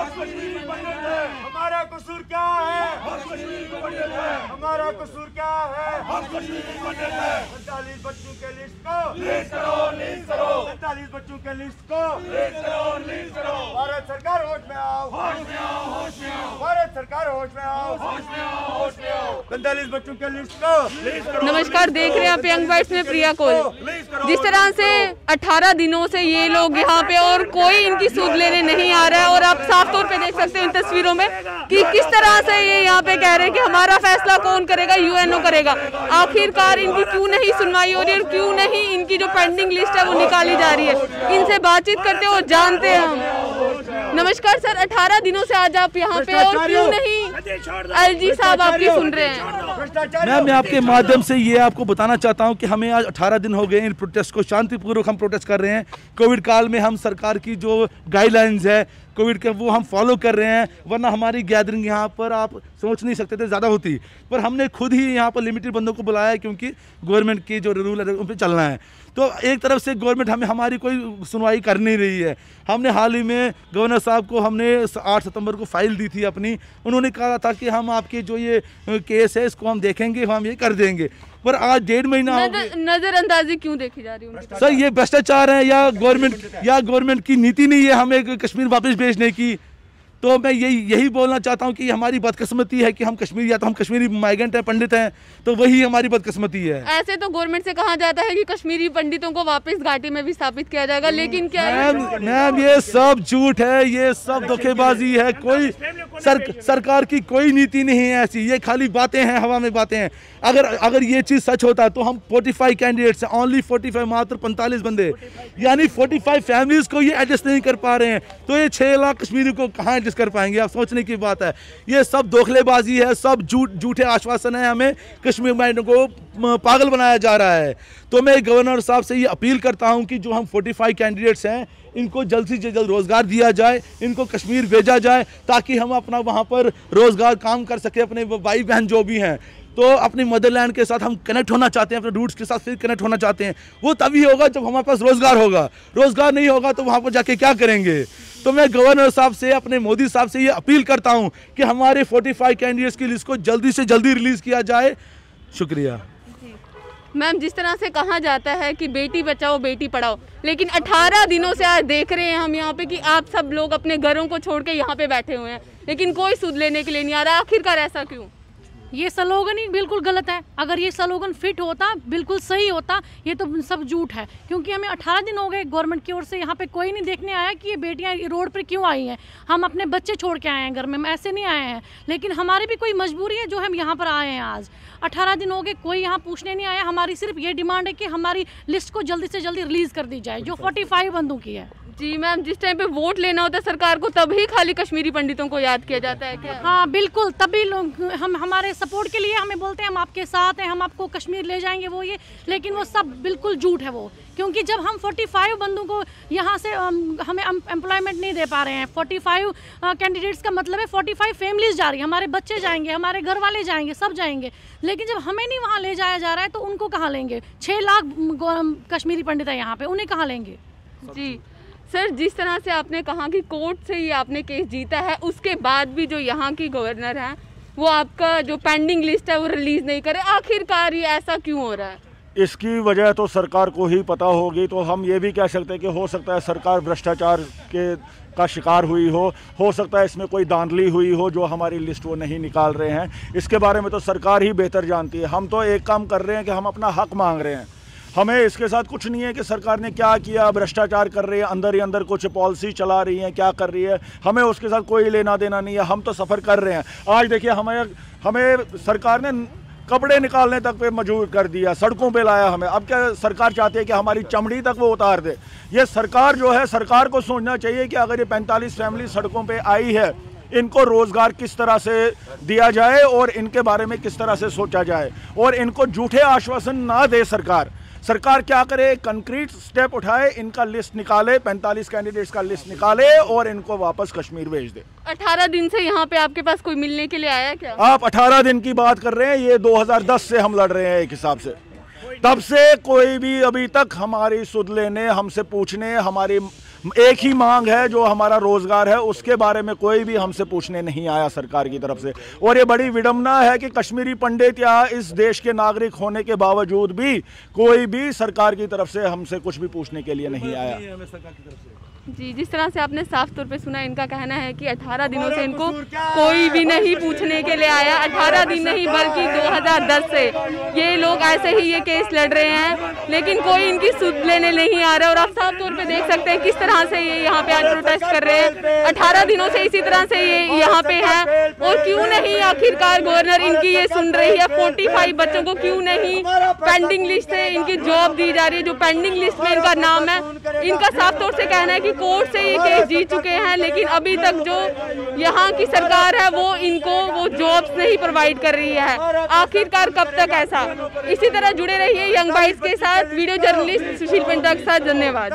हमारा कसूर क्या है? हमारा कसूर क्या है? 45 बच्चों के लिस्ट को रिलीज करो, 45 बच्चों के लिस्ट को रिलीज करो। भारत सरकार होश में आओ, भारत सरकार होश में आओ, 45 बच्चों के लिस्ट को रिलीज करो। नमस्कार, देख रहे हैं आप यंग बाइट्स में प्रिया कोल। जिस तरह से 18 दिनों से ये लोग यहाँ पे और कोई इनकी सूद लेने नहीं आ रहा है, और आप साफ तौर पे देख सकते हो इन तस्वीरों में कि किस तरह से ये यहाँ पे कह रहे हैं कि हमारा फैसला कौन करेगा, यूएनओ करेगा। आखिरकार इनकी क्यों नहीं सुनवाई हो रही है और क्यों नहीं इनकी जो पेंडिंग लिस्ट है वो निकाली जा रही है। इनसे बातचीत करते हो, जानते हैं हम। नमस्कार सर, 18 दिनों से आज आप यहाँ पे और क्यों नहीं एलजी साहब आपकी सुन रहे हैं? मैं आपके माध्यम से ये आपको बताना चाहता हूँ कि हमें आज 18 दिन हो गए इन प्रोटेस्ट को, शांतिपूर्वक हम प्रोटेस्ट कर रहे हैं। कोविड काल में हम सरकार की जो गाइडलाइंस है कोविड के वो हम फॉलो कर रहे हैं, वरना हमारी गैदरिंग यहाँ पर आप सोच नहीं सकते थे ज़्यादा होती, पर हमने खुद ही यहाँ पर लिमिटेड बंदों को बुलाया है क्योंकि गवर्नमेंट की जो रूल है उन पर चलना है। तो एक तरफ से गवर्नमेंट हमारी कोई सुनवाई कर नहीं रही है। हमने हाल ही में गवर्नर साहब को हमने 8 सितंबर को फाइल दी थी अपनी, उन्होंने कहा था कि हम आपके जो ये केस है इसको हम देखेंगे, हम ये कर देंगे, पर आज 1.5 महीना नजरअंदाजी क्यों देखी जा रही है सर? ये भ्रष्टाचार है या गवर्नमेंट की नीति नहीं है हमें कश्मीर वापस भेजने की? तो मैं यही बोलना चाहता हूँ कि हमारी बदकिस्मती है कि हम कश्मीर, या तो हम कश्मीरी माइग्रेंट हैं, पंडित हैं, तो वही हमारी बदकिस्मती है। ऐसे तो गवर्नमेंट से कहा जाता है कि कश्मीरी पंडितों को वापस घाटी में भी स्थापित किया जाएगा, लेकिन क्या मैम ये सब झूठ है, ये सब धोखेबाजी है। कोई सरकार की कोई नीति नहीं है ऐसी, ये खाली बातें हैं, हवा में बातें हैं। अगर ये चीज़ सच होता तो हम 45 कैंडिडेट्स हैं, ओनली 45, मात्र 45 बंदे, यानी 45 फैमिलीज को ये एडजस्ट नहीं कर पा रहे हैं, तो ये 6 लाख कश्मीरी को कहाँ एडजस्ट कर पाएंगे? आप सोचने की बात है। ये सब धोखलेबाजी है, सब झूठे आश्वासन है, हमें कश्मीर माइंड को पागल बनाया जा रहा है। तो मैं गवर्नर साहब से ये अपील करता हूं कि जो हम 45 कैंडिडेट्स हैं इनको जल्द से जल्द रोजगार दिया जाए, इनको कश्मीर भेजा जाए ताकि हम अपना वहां पर रोजगार काम कर सके। अपने भाई बहन जो भी हैं तो अपने मदरलैंड के साथ हम कनेक्ट होना चाहते हैं, अपने रूट्स के साथ फिर कनेक्ट होना चाहते हैं। वो तभी होगा जब हमारे पास रोजगार होगा, रोजगार नहीं होगा तो वहां पर जाके क्या करेंगे? तो मैं गवर्नर साहब से, अपने मोदी साहब से ये अपील करता हूं कि हमारे 45 कैंडिडेट्स की लिस्ट को जल्दी से जल्दी रिलीज किया जाए। शुक्रिया मैम। जिस तरह से कहा जाता है कि बेटी बचाओ बेटी पढ़ाओ, लेकिन 18 दिनों से आज देख रहे हैं हम यहाँ पे कि आप सब लोग अपने घरों को छोड़ के यहाँ पे बैठे हुए हैं, लेकिन कोई सूद लेने के लिए नहीं आ रहा। आखिरकार ऐसा क्यों? ये स्लोगन ही बिल्कुल गलत है। अगर ये स्लोगन फिट होता, बिल्कुल सही होता, ये तो सब झूठ है। क्योंकि हमें 18 दिन हो गए गवर्नमेंट की ओर से यहाँ पे कोई नहीं देखने आया कि ये बेटियाँ रोड पर क्यों आई हैं। हम अपने बच्चे छोड़ के आए हैं घर में, हम ऐसे नहीं आए हैं, लेकिन हमारी भी कोई मजबूरी है जो हम यहाँ पर आए हैं। आज 18 दिन हो गए, कोई यहाँ पूछने नहीं आया। हमारी सिर्फ ये डिमांड है कि हमारी लिस्ट को जल्दी से जल्दी रिलीज कर दी जाए जो 45 बंदों की है। जी मैम, जिस टाइम पे वोट लेना होता है सरकार को तभी खाली कश्मीरी पंडितों को याद किया जाता है क्या? हाँ बिल्कुल, तभी लोग हम हमारे सपोर्ट के लिए हमें बोलते हैं हम आपके साथ हैं, हम आपको कश्मीर ले जाएंगे, वो ये, लेकिन वो सब बिल्कुल झूठ है वो। क्योंकि जब हम 45 बंदों को यहाँ से हमें एम्प्लॉयमेंट नहीं दे पा रहे हैं, 45 कैंडिडेट्स का मतलब है 45 फैमिलीज जा रही है, हमारे बच्चे जाएंगे, हमारे घर वाले जाएंगे, सब जाएंगे, लेकिन जब हमें नहीं वहाँ ले जाया जा रहा है तो उनको कहाँ लेंगे? 6 लाख कश्मीरी पंडित है यहाँ पे, उन्हें कहाँ लेंगे? जी सर, जिस तरह से आपने कहा कि कोर्ट से ही आपने केस जीता है, उसके बाद भी जो यहाँ की गवर्नर हैं वो आपका जो पेंडिंग लिस्ट है वो रिलीज नहीं करे, आखिरकार ये ऐसा क्यों हो रहा है? इसकी वजह तो सरकार को ही पता होगी। तो हम ये भी कह सकते हैं कि हो सकता है सरकार भ्रष्टाचार का शिकार हुई हो सकता है इसमें कोई धांधली हुई हो जो हमारी लिस्ट वो नहीं निकाल रहे हैं। इसके बारे में तो सरकार ही बेहतर जानती है। हम तो एक काम कर रहे हैं कि हम अपना हक मांग रहे हैं। हमें इसके साथ कुछ नहीं है कि सरकार ने क्या किया, भ्रष्टाचार कर रही है, अंदर ही अंदर कुछ पॉलिसी चला रही है, क्या कर रही है, हमें उसके साथ कोई लेना देना नहीं है। हम तो सफ़र कर रहे हैं। आज देखिए हमें सरकार ने कपड़े निकालने तक पे मजबूर कर दिया, सड़कों पे लाया हमें। अब क्या सरकार चाहती है कि हमारी चमड़ी तक वो उतार दे? ये सरकार जो है, सरकार को सोचना चाहिए कि अगर ये 45 फैमिली सड़कों पे आई है, इनको रोज़गार किस तरह से दिया जाए और इनके बारे में किस तरह से सोचा जाए, और इनको झूठे आश्वासन ना दे सरकार क्या करे, कंक्रीट स्टेप उठाए, इनका लिस्ट निकाले, 45 कैंडिडेट्स का लिस्ट निकाले और इनको वापस कश्मीर भेज दे। 18 दिन से यहाँ पे आपके पास कोई मिलने के लिए आया क्या? आप 18 दिन की बात कर रहे हैं, ये 2010 से हम लड़ रहे हैं एक हिसाब से। तब से कोई भी अभी तक हमारी सुध लेने, हमसे पूछने, हमारी एक ही मांग है जो हमारा रोजगार है, उसके बारे में कोई भी हमसे पूछने नहीं आया सरकार की तरफ से। और ये बड़ी विडंबना है कि कश्मीरी पंडित या इस देश के नागरिक होने के बावजूद भी कोई भी सरकार की तरफ से हमसे कुछ भी पूछने के लिए नहीं आया। जी, जिस तरह से आपने साफ तौर पे सुना, इनका कहना है कि 18 दिनों से इनको कोई भी नहीं पूछने के लिए आया। 18 दिन नहीं बल्कि 2010 से ये लोग ऐसे ही ये केस लड़ रहे हैं, लेकिन कोई इनकी सुध लेने नहीं आ रहा। और आप साफ तौर पे देख सकते हैं किस तरह से ये यहाँ पे आज प्रोटेस्ट कर रहे हैं। 18 दिनों से इसी तरह से ये यहाँ पे है। और क्यों नहीं आखिरकार गवर्नर इनकी ये सुन रही है? 45 बच्चों को क्यों नहीं पेंडिंग लिस्ट से इनकी जॉब दी जा रही है? जो पेंडिंग लिस्ट में इनका नाम है, इनका साफ तौर से कहना है कि कोर्ट से ये केस जीत चुके हैं, लेकिन अभी तक जो यहाँ की सरकार है वो इनको वो जॉब्स नहीं प्रोवाइड कर रही है। आखिरकार कब तक ऐसा? इसी तरह जुड़े रहिए यंग बाइट्स के साथ। वीडियो जर्नलिस्ट सुशील पिंटा के साथ। धन्यवाद।